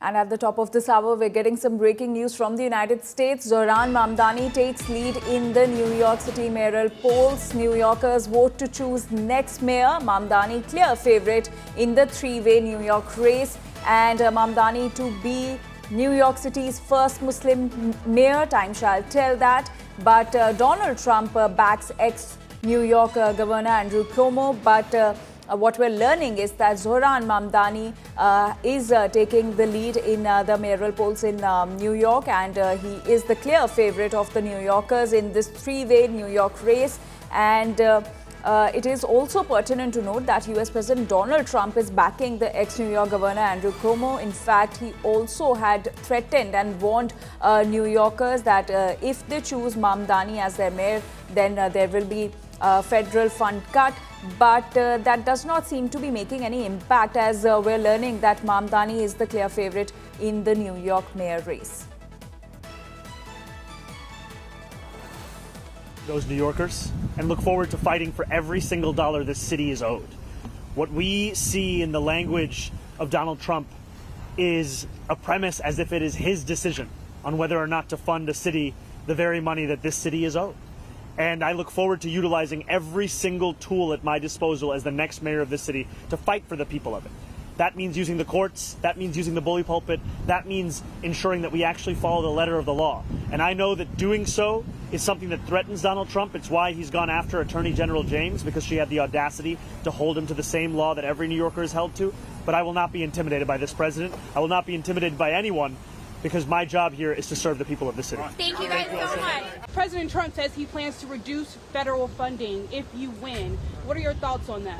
And at the top of this hour, we're getting some breaking news from the United States. Zohran Mamdani takes lead in the New York City mayoral polls. New Yorkers vote to choose next mayor. Mamdani clear favorite in the three-way New York race. And Mamdani to be New York City's first Muslim mayor. Time shall tell that. But Donald Trump backs ex-New York Governor Andrew Cuomo. But what we're learning is that Zohran Mamdani is taking the lead in the mayoral polls in New York, and he is the clear favorite of the New Yorkers in this three-way New York race. And it is also pertinent to note that US President Donald Trump is backing the ex-New York Governor Andrew Cuomo. In fact, he also had threatened and warned New Yorkers that if they choose Mamdani as their mayor, then there will be federal fund cut. But that does not seem to be making any impact, as we're learning that Mamdani is the clear favorite in the New York mayor race. Those New Yorkers, and look forward to fighting for every single dollar this city is owed. What we see in the language of Donald Trump is a premise as if it is his decision on whether or not to fund a city the very money that this city is owed. And I look forward to utilizing every single tool at my disposal as the next mayor of this city to fight for the people of it. That means using the courts, that means using the bully pulpit, that means ensuring that we actually follow the letter of the law. And I know that doing so is something that threatens Donald Trump. It's why he's gone after Attorney General James, because she had the audacity to hold him to the same law that every New Yorker is held to. But I will not be intimidated by this president. I will not be intimidated by anyone, because my job here is to serve the people of the city. Thank you guys so much. President Trump says he plans to reduce federal funding if you win. What are your thoughts on that?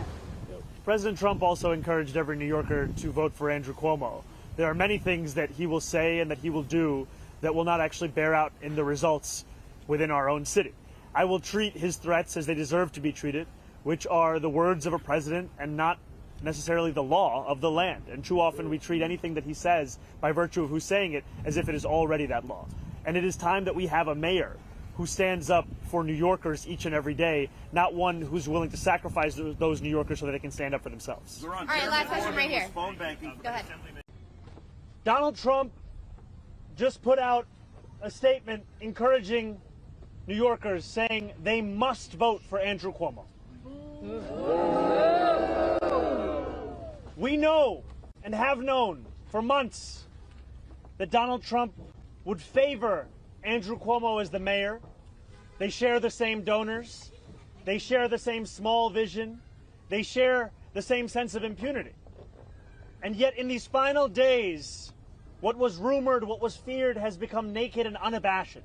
President Trump also encouraged every New Yorker to vote for Andrew Cuomo. There are many things that he will say and that he will do that will not actually bear out in the results within our own city. I will treat his threats as they deserve to be treated, which are the words of a president and not necessarily the law of the land. And too often we treat anything that he says by virtue of who's saying it as if it is already that law. And it is time that we have a mayor who stands up for New Yorkers each and every day, not one who's willing to sacrifice those New Yorkers so that they can stand up for themselves. All right, last question right here. Phone banking. Go ahead. Donald Trump just put out a statement encouraging New Yorkers, saying they must vote for Andrew Cuomo. We know and have known for months that Donald Trump would favor Andrew Cuomo as the mayor. They share the same donors. They share the same small vision. They share the same sense of impunity. And yet in these final days, what was rumored, what was feared has become naked and unabashed.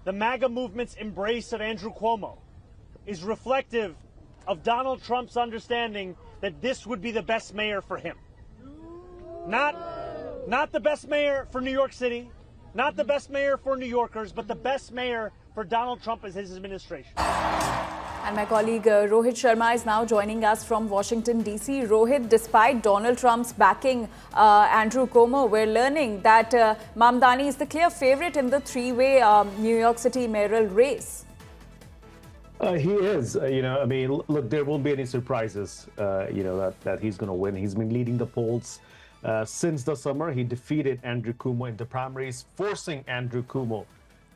The MAGA movement's embrace of Andrew Cuomo is reflective of Donald Trump's understanding that this would be the best mayor for him. Not the best mayor for New York City, not the best mayor for New Yorkers, but the best mayor for Donald Trump as his administration. And my colleague Rohit Sharma is now joining us from Washington, D.C. Rohit, despite Donald Trump's backing Andrew Cuomo, we're learning that Mamdani is the clear favorite in the three-way New York City mayoral race. He is. Look, there won't be any surprises, that he's going to win. He's been leading the polls since the summer. He defeated Andrew Cuomo in the primaries, forcing Andrew Cuomo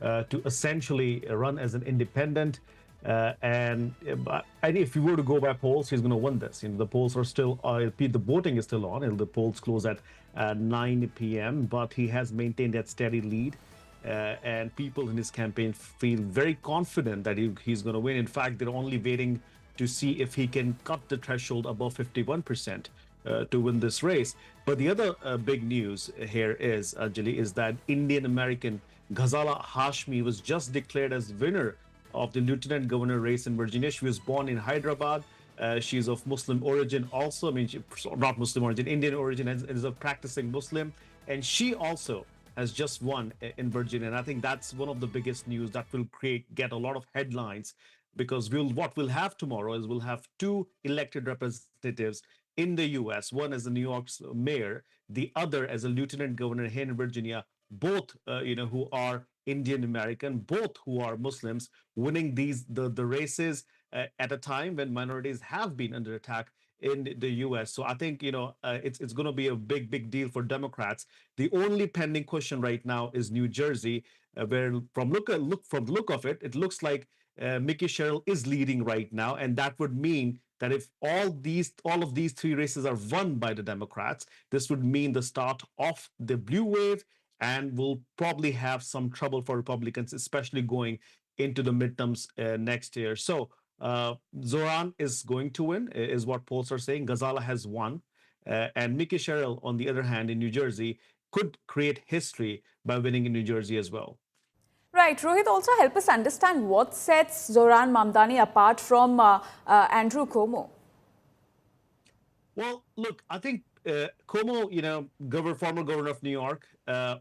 to essentially run as an independent. And if you were to go by polls, he's going to win this. The polls are still, the voting is still on. The polls close at 9 p.m., but he has maintained that steady lead. And people in his campaign feel very confident that he's going to win. In fact, they're only waiting to see if he can cut the threshold above 51% to win this race. But the other big news here is, Anjali, is that Indian-American Ghazala Hashmi was just declared as winner of the lieutenant governor race in Virginia. She was born in Hyderabad. She's of Muslim origin also. Not Muslim origin, Indian origin, and is a practicing Muslim. And she also has just won in Virginia. And I think that's one of the biggest news that will get a lot of headlines, because what we'll have tomorrow is we'll have two elected representatives in the U.S., one as the New York's mayor, the other as a lieutenant governor here in Virginia, both, who are Indian American, both who are Muslims, winning the races at a time when minorities have been under attack in the U.S. So I think it's going to be a big deal for Democrats. The only pending question right now is New Jersey, where from the look of it, it looks like Mickey Sherrill is leading right now, and that would mean that if all of these three races are won by the Democrats, this would mean the start of the blue wave, and will probably have some trouble for Republicans, especially going into the midterms next year. So Zohran is going to win, is what polls are saying. Ghazala has won. And Mickey Sherrill, on the other hand, in New Jersey, could create history by winning in New Jersey as well. Right. Rohit, also help us understand what sets Zohran Mamdani apart from Andrew Cuomo. Well, look, I think Cuomo, former governor of New York,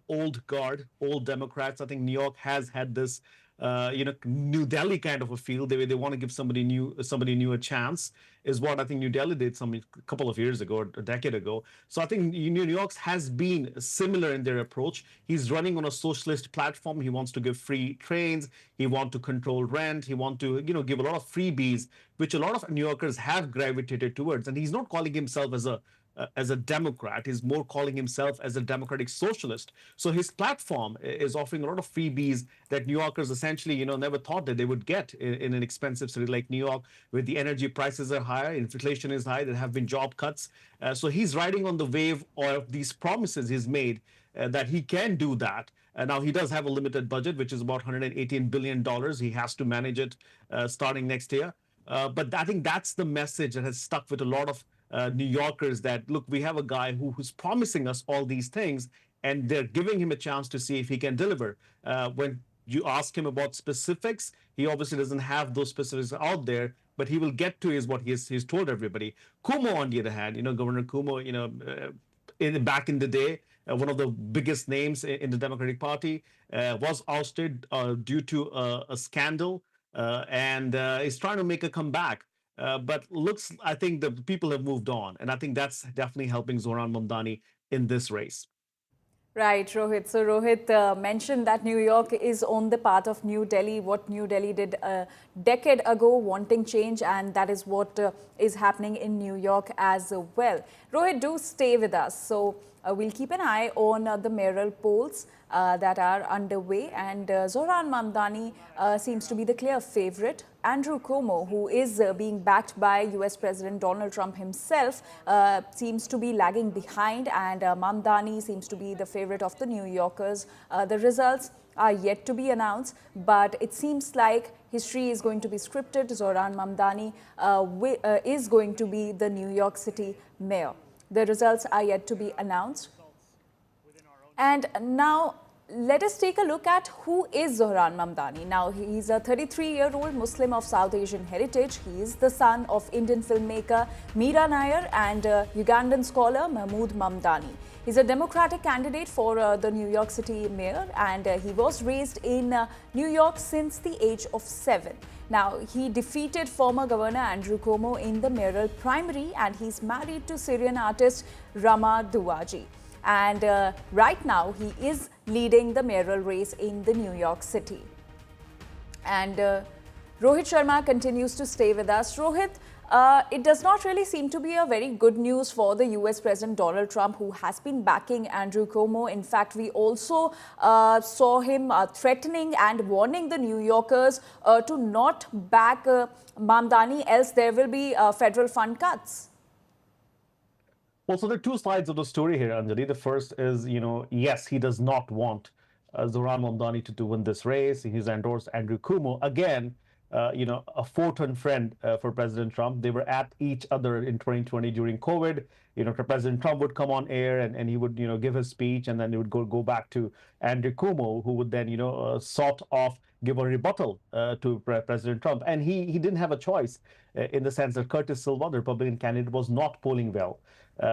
old guard, old Democrats. I think New York has had this, New Delhi kind of a feel. They want to give somebody new a chance, is what I think New Delhi did a couple of years ago, or a decade ago. So I think New York has been similar in their approach. He's running on a socialist platform. He wants to give free trains. He wants to control rent. He wants to, give a lot of freebies, which a lot of New Yorkers have gravitated towards. And he's not calling himself as a Democrat. He's more calling himself as a democratic socialist. So his platform is offering a lot of freebies that New Yorkers essentially, never thought that they would get in an expensive city like New York, where the energy prices are higher, inflation is high, there have been job cuts. So he's riding on the wave of these promises he's made that he can do that. Now, he does have a limited budget, which is about $118 billion. He has to manage it starting next year. But I think that's the message that has stuck with a lot of New Yorkers, that, look, we have a guy who's promising us all these things, and they're giving him a chance to see if he can deliver. When you ask him about specifics, he obviously doesn't have those specifics out there, but he will get to is what he's told everybody. Cuomo, on the other hand, Governor Cuomo, back in the day, one of the biggest names in the Democratic Party, was ousted due to a scandal, and is trying to make a comeback. But I think the people have moved on, and I think that's definitely helping Zohran Mamdani in this race. Right, Rohit. So Rohit mentioned that New York is on the path of New Delhi, what New Delhi did a decade ago, wanting change, and that is what is happening in New York as well. Rohit, do stay with us. So we'll keep an eye on the mayoral polls that are underway, and Zohran Mamdani seems to be the clear favorite. Andrew Cuomo, who is being backed by US President Donald Trump himself, seems to be lagging behind, and Mamdani seems to be the favorite of the New Yorkers. The results are yet to be announced, but it seems like history is going to be scripted. Zohran Mamdani is going to be the New York City mayor. The results are yet to be announced. And now let us take a look at who is Zohran Mamdani. Now, he's a 33-year-old Muslim of South Asian heritage. He is the son of Indian filmmaker Meera Nair and Ugandan scholar Mahmood Mamdani. He's a Democratic candidate for the New York City mayor, and he was raised in New York since the age of 7. Now, he defeated former Governor Andrew Cuomo in the mayoral primary, and he's married to Syrian artist Rama Duwaji. And right now, he is leading the mayoral race in the New York City. And Rohit Sharma continues to stay with us. Rohit, it does not really seem to be a very good news for the US President Donald Trump, who has been backing Andrew Cuomo. In fact, we also saw him threatening and warning the New Yorkers to not back Mamdani, else there will be federal fund cuts. Well, so there are two sides of the story here, Anjali. The first is, yes, he does not want Zohran Mamdani to win this race. He's endorsed Andrew Cuomo. Again, a photon friend for President Trump. They were at each other in 2020 during COVID. President Trump would come on air and he would, give his speech, and then he would go back to Andrew Cuomo, who would then, sort of give a rebuttal to President Trump. And he didn't have a choice in the sense that Curtis Silva, the Republican candidate, was not polling well.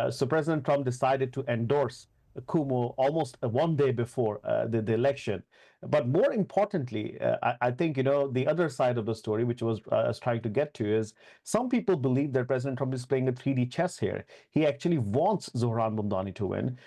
So President Trump decided to endorse Cuomo almost one day before the election. But more importantly, I think, the other side of the story, which I was trying to get to, is some people believe that President Trump is playing a 3D chess here. He actually wants Zohran Mamdani to win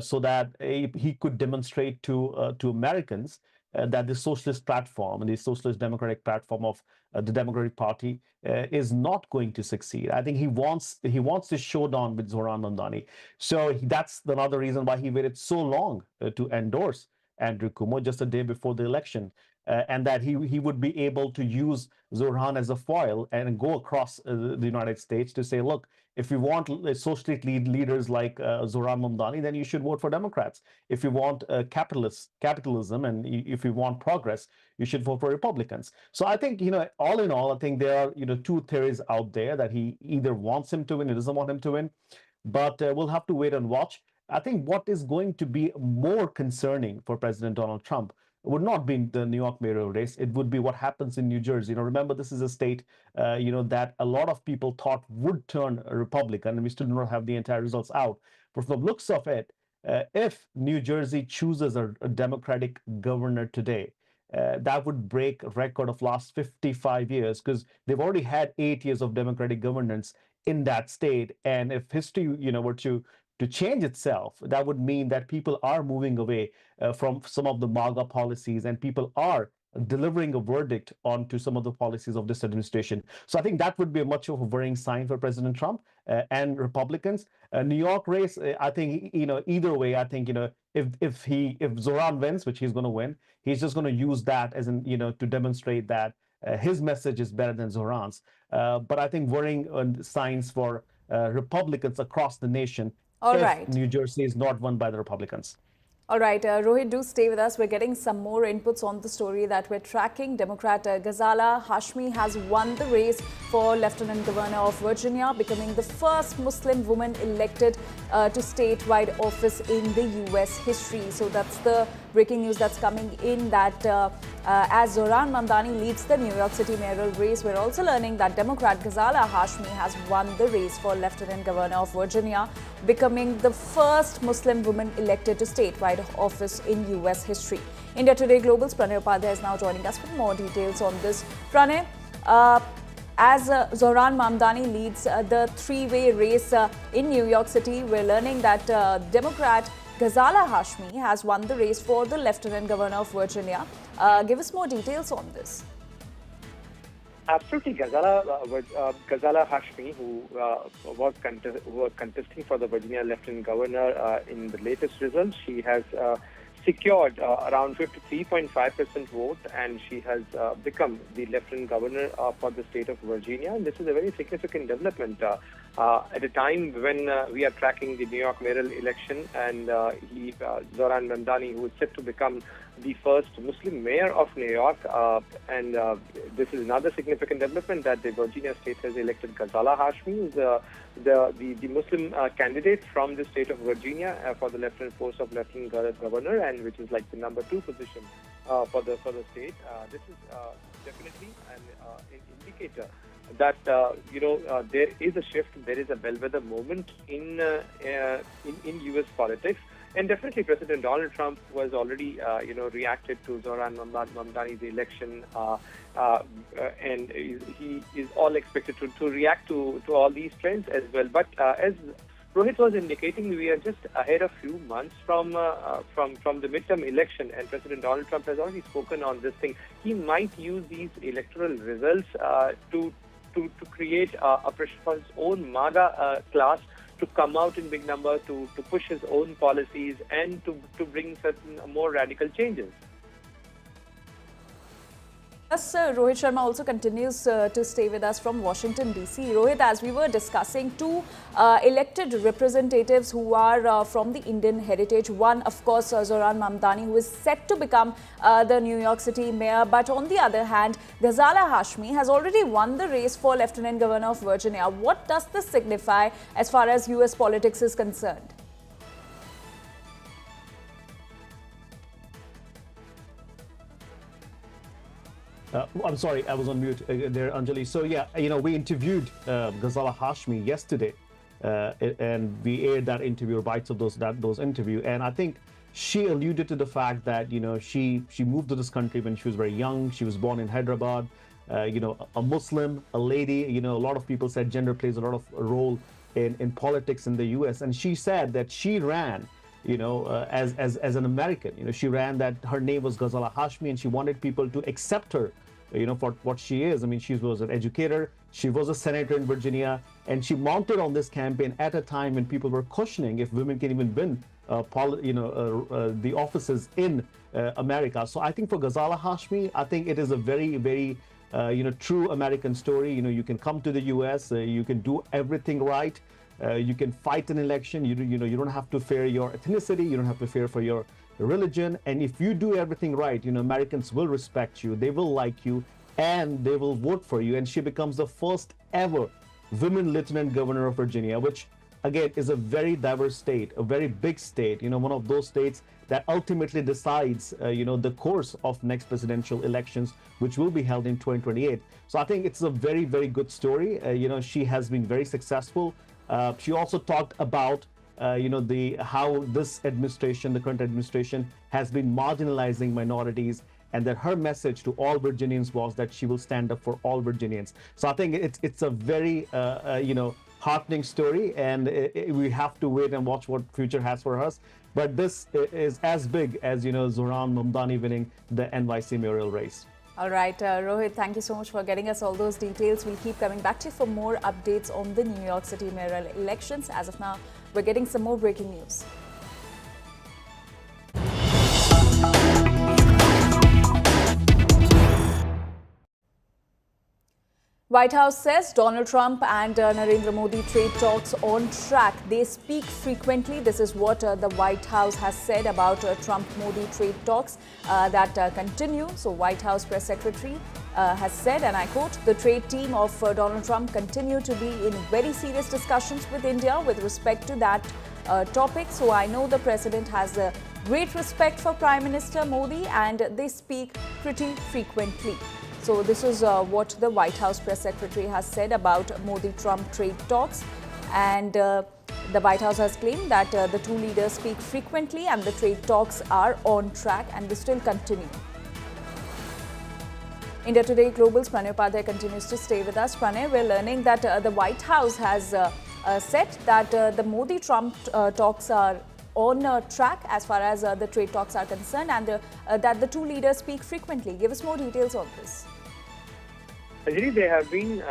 so that he could demonstrate to Americans that the socialist platform and the socialist democratic platform of the Democratic Party is not going to succeed. I think he wants to showdown with Zohran Mamdani. So that's another reason why he waited so long to endorse Andrew Cuomo just a day before the election, and that he would be able to use Zohran as a foil and go across the United States to say, look, if you want socialist leaders like Zohran Mamdani, then you should vote for Democrats. If you want capitalism and if you want progress, you should vote for Republicans. So I think, all in all, I think there are, two theories out there that he either wants him to win or doesn't want him to win. But we'll have to wait and watch. I think what is going to be more concerning for President Donald Trump would not be the New York mayoral race. It would be what happens in New Jersey. Remember, this is a state, that a lot of people thought would turn Republican, and we still do not have the entire results out. But from the looks of it, if New Jersey chooses a Democratic governor today, that would break a record of last 55 years, because they've already had 8 years of Democratic governance in that state. And if history, were to change itself, that would mean that people are moving away from some of the MAGA policies, and people are delivering a verdict onto some of the policies of this administration. So I think that would be much of a worrying sign for President Trump and Republicans. New York race, I think, either way, I think, if Zohran wins, which he's going to win, he's just going to use that as to demonstrate that his message is better than Zohran's. But I think worrying signs for Republicans across the nation All if right. New Jersey is not won by the Republicans. All right, Rohit, do stay with us. We're getting some more inputs on the story that we're tracking. Democrat Ghazala Hashmi has won the race for Lieutenant Governor of Virginia, becoming the first Muslim woman elected to statewide office in the U.S. history. So that's the breaking news that's coming in, that as Zohran Mamdani leads the New York City mayoral race, we're also learning that Democrat Ghazala Hashmi has won the race for Lieutenant Governor of Virginia, becoming the first Muslim woman elected to statewide office in U.S. history. India Today Global's Pranay Upadhyay is now joining us with more details on this. Pranay, as Zohran Mamdani leads the three-way race in New York City, we're learning that Democrat Ghazala Hashmi has won the race for the Lieutenant Governor of Virginia. Give us more details on this. Absolutely, Ghazala Hashmi, who was contesting for the Virginia Lieutenant Governor in the latest results, she has secured around 53.5% vote, and she has become the Lieutenant Governor for the state of Virginia. And this is a very significant development at a time when we are tracking the New York mayoral election, and Zohran Mamdani, who is set to become the first Muslim mayor of New York, and this is another significant development that the Virginia state has elected Ghazala Hashmi, the Muslim candidate from the state of Virginia for the lieutenant post of Lieutenant Governor, and which is like the number 2 position for the state. This is definitely an indicator that there is a shift, there is a bellwether moment in U.S. politics. And definitely, President Donald Trump was already, reacted to Zohran Mamdani's election, and he is all expected to react to all these trends as well. But as Rohit was indicating, we are just ahead a few months from the midterm election, and President Donald Trump has already spoken on this thing. He might use these electoral results to create a pressure for his own MAGA class to come out in big number, to push his own policies, and to bring certain more radical changes. Yes, Rohit Sharma also continues to stay with us from Washington, D.C. Rohit, as we were discussing, two elected representatives who are from the Indian heritage. One, of course, Zohran Mamdani, who is set to become the New York City mayor. But on the other hand, Ghazala Hashmi has already won the race for Lieutenant Governor of Virginia. What does this signify as far as U.S. politics is concerned? I'm sorry, I was on mute there, Anjali. So yeah, we interviewed Ghazala Hashmi yesterday, and we aired that interview, bites of those interview, and I think she alluded to the fact that she moved to this country when she was very young. She was born in Hyderabad, a Muslim, a lady. A lot of people said gender plays a lot of role in politics in the U.S. And she said that she ran as an American. She ran that her name was Ghazala Hashmi, and she wanted people to accept her, for what she is. I mean, she was an educator, she was a senator in Virginia, and she mounted on this campaign at a time when people were questioning if women can even win, the offices in America. So I think for Ghazala Hashmi, I think it is a very, very true American story. You can come to the U.S., you can do everything right. You can fight an election. You don't have to fear your ethnicity. You don't have to fear for your religion. And if you do everything right, Americans will respect you. They will like you, and they will vote for you. And she becomes the first ever women lieutenant governor of Virginia, which again is a very diverse state, a very big state. One of those states that ultimately decides, the course of next presidential elections, which will be held in 2028. So I think it's a very, very good story. She has been very successful. She also talked about, how this administration, the current administration, has been marginalizing minorities, and that her message to all Virginians was that she will stand up for all Virginians. So I think it's a very, heartening story, and we have to wait and watch what future has for us. But this is as big as, Zohran Mamdani winning the NYC mayoral race. All right, Rohit, thank you so much for getting us all those details. We'll keep coming back to you for more updates on the New York City mayoral elections. As of now, we're getting some more breaking news. White House says Donald Trump and Narendra Modi trade talks on track. They speak frequently. This is what the White House has said about Trump-Modi trade talks that continue. So White House press secretary has said, and I quote, "The trade team of Donald Trump continue to be in very serious discussions with India with respect to that topic. So I know the president has a great respect for Prime Minister Modi, and they speak pretty frequently." So this is what the White House press secretary has said about Modi-Trump trade talks. And the White House has claimed that the two leaders speak frequently and the trade talks are on track and they still continue. India Today Global's Pranay Upadhyay continues to stay with us. Pranay, we're learning that the White House has said that the Modi-Trump talks are on track as far as the trade talks are concerned, and that the two leaders speak frequently. Give us more details on this. Actually, there have been,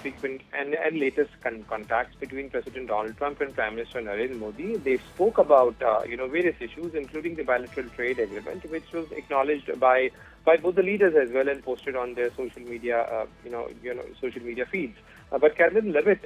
frequent and latest contacts between President Donald Trump and Prime Minister Narendra Modi. They spoke about, various issues, including the bilateral trade agreement, which was acknowledged by both the leaders as well and posted on their social media, social media feeds. But Carolyn Levitt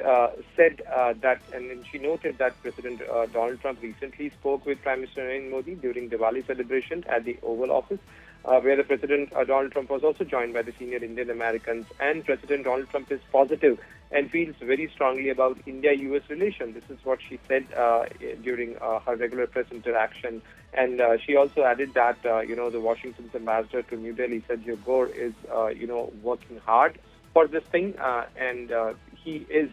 said that, and she noted that President Donald Trump recently spoke with Prime Minister Narendra Modi during Diwali celebration at the Oval Office, where the President Donald Trump was also joined by the senior Indian Americans. And President Donald Trump is positive and feels very strongly about India-US relations. This is what she said during her regular press interaction. And she also added that, the Washington's ambassador to New Delhi, Sergio Gore, is, working hard for this thing, and he is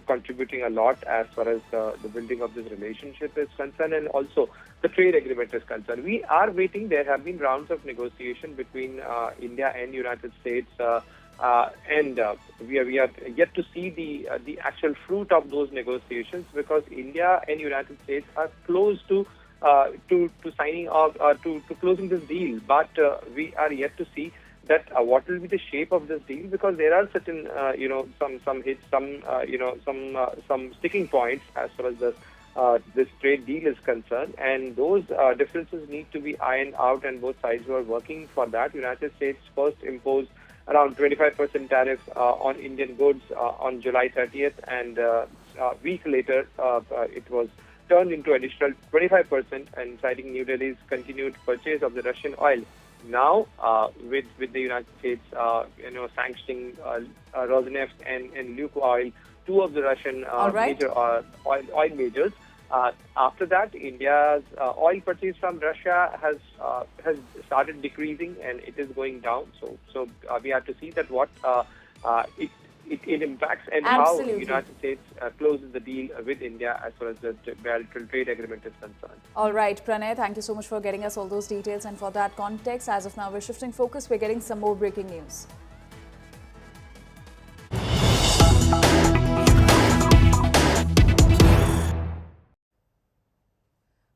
contributing a lot as far as the building of this relationship is concerned, and also the trade agreement is concerned. We are waiting. There have been rounds of negotiation between India and United States, and we are yet to see the actual fruit of those negotiations, because India and United States are close to signing off to closing this deal, but we are yet to see that what will be the shape of this deal, because there are certain some hits, some sticking points as far as this trade deal is concerned, and those differences need to be ironed out, and both sides were working for that. United States first imposed around 25% tariff on Indian goods on July 30th, and a week later it was turned into additional 25%, and citing New Delhi's continued purchase of the Russian oil. Now, with the United States, sanctioning Rosneft and Lukoil, two of the Russian major oil majors. After that, India's oil purchase from Russia has started decreasing, and it is going down. So we have to see that what it impacts, and Absolutely. how the United States closes the deal with India as far as the bilateral trade agreement is concerned. All right, Pranay, thank you so much for getting us all those details, and for that context. As of now, we're shifting focus. We're getting some more breaking news.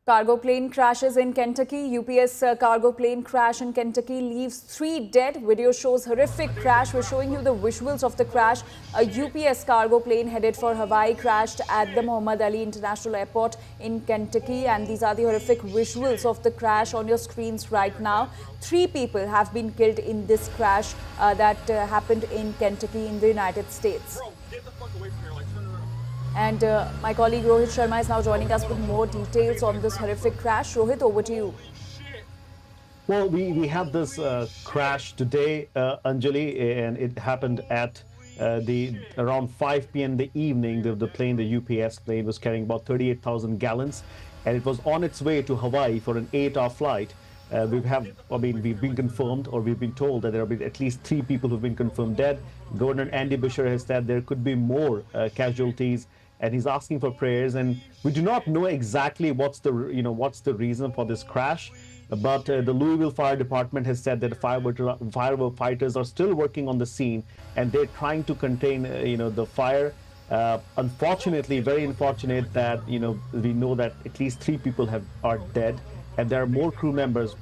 Cargo plane crashes in Kentucky. UPS cargo plane crash in Kentucky leaves 3 dead. Video shows horrific crash. We're showing you the visuals of the crash. A UPS cargo plane headed for Hawaii crashed at the Muhammad Ali International Airport in Kentucky. And these are the horrific visuals of the crash on your screens right now. 3 people have been killed in this crash that happened in Kentucky in the United States. Bro, get the fuck away from here, like turn around. And my colleague Rohit Sharma is now joining us with more details on this horrific crash. Rohit, over to you. Well, we had this crash today, Anjali, and it happened at around 5 p.m. in the evening. The plane, the UPS plane, was carrying about 38,000 gallons, and it was on its way to Hawaii for an 8-hour flight. We've been confirmed, or we've been told that there have been at least 3 people who've been confirmed dead. Governor Andy Beshear has said there could be more casualties, and he's asking for prayers. And we do not know exactly what's the reason for this crash. But the Louisville Fire Department has said that firefighters are still working on the scene, and they're trying to contain the fire. Unfortunately, very unfortunate that we know that at least 3 people are dead, and there are more crew members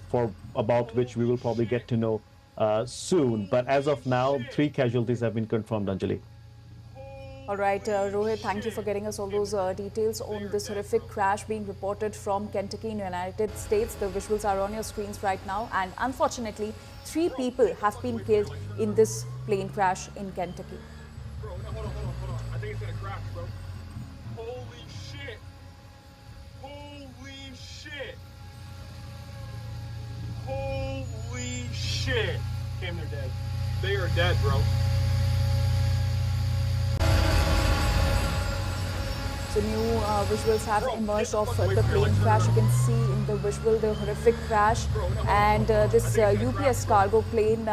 about which we will probably get to know soon. But as of now, 3 casualties have been confirmed, Anjali. All right, Rohit, thank you for getting us all those details on this horrific crash being reported from Kentucky in the United States. The visuals are on your screens right now. And unfortunately, 3 people have been killed in this plane crash in Kentucky. Bro, no, hold on. I think it's gonna crash, bro. Holy shit. Holy shit. Holy shit. Cam, they're dead. They are dead, bro. So new visuals have emerged of the plane crash. You can see in the visual the horrific crash. And this UPS cargo plane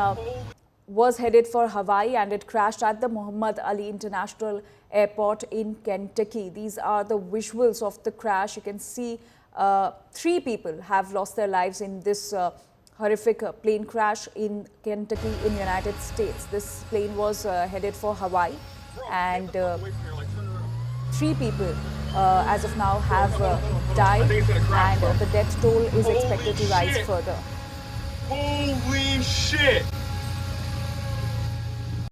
was headed for Hawaii, and it crashed at the Muhammad Ali International Airport in Kentucky. These are the visuals of the crash. You can see 3 people have lost their lives in this horrific plane crash in Kentucky in the United States. This plane was headed for Hawaii, and 3 people as of now have died, and the death toll is expected to rise further. Holy shit.